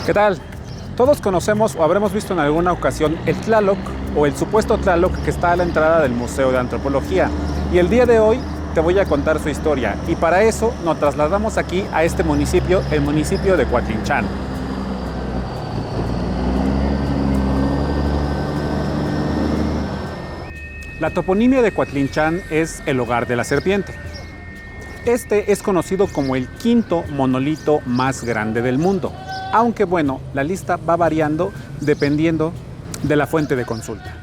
¿Qué tal? Todos conocemos o habremos visto en alguna ocasión el Tlaloc o el supuesto Tlaloc que está a la entrada del Museo de Antropología. Y el día de hoy te voy a contar su historia. Y para eso nos trasladamos aquí a este municipio, el municipio de Coatlinchan. La toponimia de Coatlinchan es el hogar de la serpiente. Este es conocido como el quinto monolito más grande del mundo. Aunque bueno, la lista va variando dependiendo de la fuente de consulta.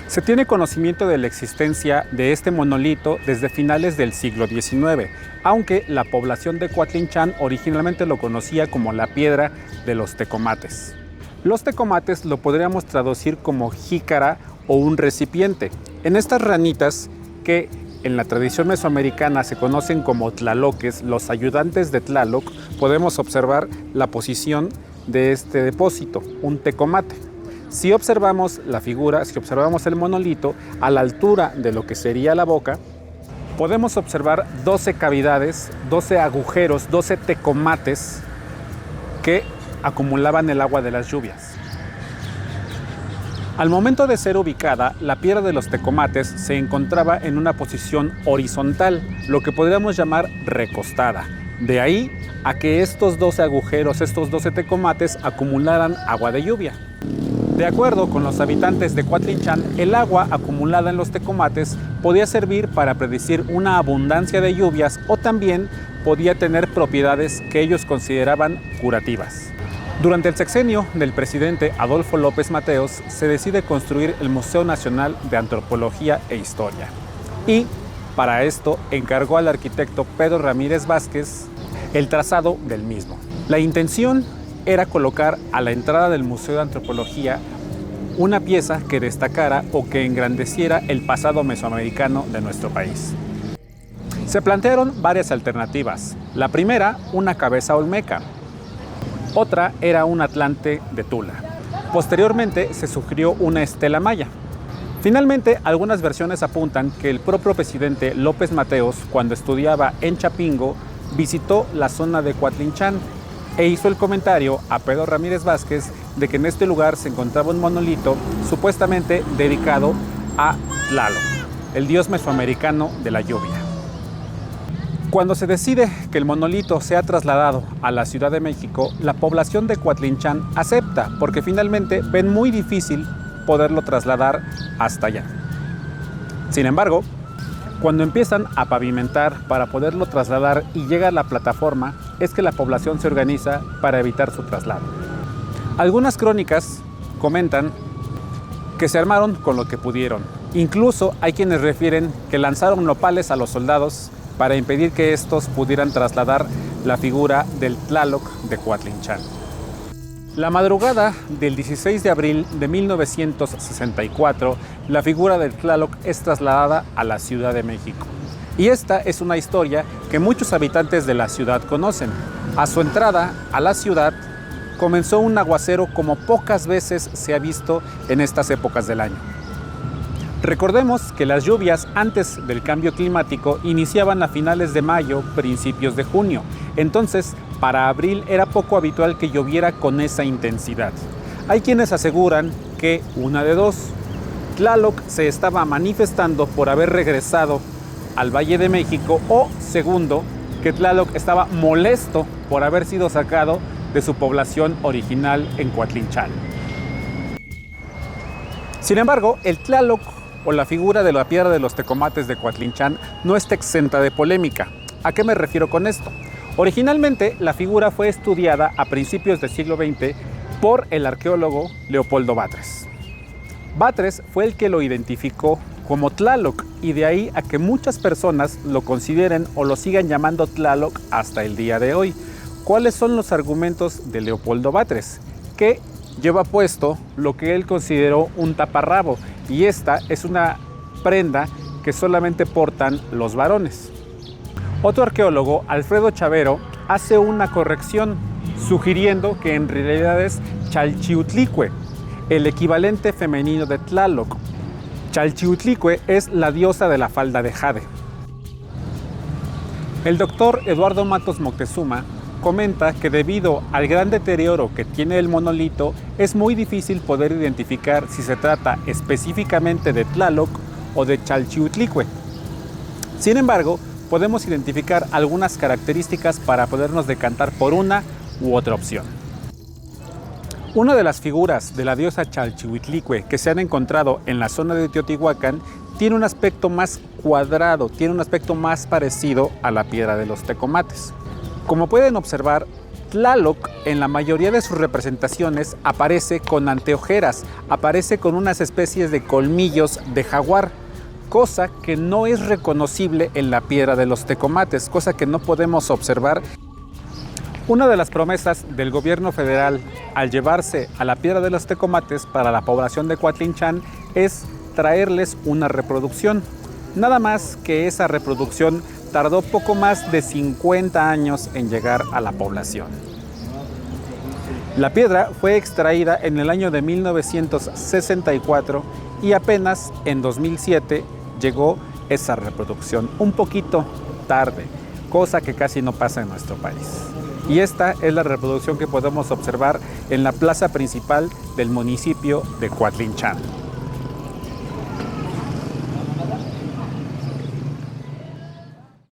Se tiene conocimiento de la existencia de este monolito desde finales del siglo XIX, aunque la población de Coatlinchan originalmente lo conocía como la piedra de los tecomates. Los tecomates lo podríamos traducir como jícara o un recipiente. En estas ranitas que en la tradición mesoamericana se conocen como tlaloques, los ayudantes de Tlaloc, podemos observar la posición de este depósito, un tecomate. Si observamos la figura, si observamos el monolito, a la altura de lo que sería la boca, podemos observar 12 cavidades, 12 agujeros, 12 tecomates que acumulaban el agua de las lluvias. Al momento de ser ubicada, la piedra de los tecomates se encontraba en una posición horizontal, lo que podríamos llamar recostada. De ahí a que estos 12 agujeros, estos 12 tecomates acumularan agua de lluvia. De acuerdo con los habitantes de Coatlinchan, el agua acumulada en los tecomates podía servir para predecir una abundancia de lluvias o también podía tener propiedades que ellos consideraban curativas. Durante el sexenio del presidente Adolfo López Mateos se decide construir el Museo Nacional de Antropología e Historia y para esto encargó al arquitecto Pedro Ramírez Vázquez el trazado del mismo. La intención era colocar a la entrada del Museo de Antropología una pieza que destacara o que engrandeciera el pasado mesoamericano de nuestro país. Se plantearon varias alternativas. La primera, una cabeza olmeca. Otra era un atlante de Tula. Posteriormente se sugirió una estela maya. Finalmente, algunas versiones apuntan que el propio presidente López Mateos, cuando estudiaba en Chapingo, visitó la zona de Coatlinchan e hizo el comentario a Pedro Ramírez Vázquez de que en este lugar se encontraba un monolito supuestamente dedicado a Tlaloc, el dios mesoamericano de la lluvia. Cuando se decide que el monolito sea trasladado a la Ciudad de México, la población de Coatlinchan acepta porque finalmente ven muy difícil poderlo trasladar hasta allá. Sin embargo, cuando empiezan a pavimentar para poderlo trasladar y llega a la plataforma, es que la población se organiza para evitar su traslado. Algunas crónicas comentan que se armaron con lo que pudieron. Incluso hay quienes refieren que lanzaron nopales a los soldados para impedir que estos pudieran trasladar la figura del Tlaloc de Coatlinchan. La madrugada del 16 de abril de 1964, la figura del Tlaloc es trasladada a la Ciudad de México. Y esta es una historia que muchos habitantes de la ciudad conocen. A su entrada a la ciudad comenzó un aguacero como pocas veces se ha visto en estas épocas del año. Recordemos que las lluvias antes del cambio climático iniciaban a finales de mayo, principios de junio. Entonces, para abril era poco habitual que lloviera con esa intensidad. Hay quienes aseguran que una de dos, Tlaloc se estaba manifestando por haber regresado al Valle de México o segundo, que Tlaloc estaba molesto por haber sido sacado de su población original en Coatlinchan. Sin embargo, el Tlaloc o la figura de la piedra de los tecomates de Coatlinchan no está exenta de polémica. ¿A qué me refiero con esto? Originalmente, la figura fue estudiada a principios del siglo XX por el arqueólogo Leopoldo Batres. Batres fue el que lo identificó como Tlaloc y de ahí a que muchas personas lo consideren o lo sigan llamando Tlaloc hasta el día de hoy. ¿Cuáles son los argumentos de Leopoldo Batres? Que lleva puesto lo que él consideró un taparrabo y esta es una prenda que solamente portan los varones. Otro arqueólogo, Alfredo Chavero, hace una corrección sugiriendo que en realidad es Chalchiutlicue, el equivalente femenino de Tlaloc. Chalchiutlicue es la diosa de la falda de jade. El doctor Eduardo Matos Moctezuma comenta que debido al gran deterioro que tiene el monolito, es muy difícil poder identificar si se trata específicamente de Tlaloc o de Chalchiuhtlicue. Sin embargo, podemos identificar algunas características para podernos decantar por una u otra opción. Una de las figuras de la diosa Chalchiuhtlicue que se han encontrado en la zona de Teotihuacán tiene un aspecto más cuadrado, tiene un aspecto más parecido a la piedra de los tecomates. Como pueden observar, Tlaloc en la mayoría de sus representaciones aparece con anteojeras, aparece con unas especies de colmillos de jaguar, cosa que no es reconocible en la piedra de los tecomates, cosa que no podemos observar. Una de las promesas del gobierno federal al llevarse a la piedra de los tecomates para la población de Coatlinchan es traerles una reproducción. Nada más que esa reproducción tardó poco más de 50 años en llegar a la población. La piedra fue extraída en el año de 1964 y apenas en 2007 llegó esa reproducción, un poquito tarde, cosa que casi no pasa en nuestro país. Y esta es la reproducción que podemos observar en la plaza principal del municipio de Coatlinchan.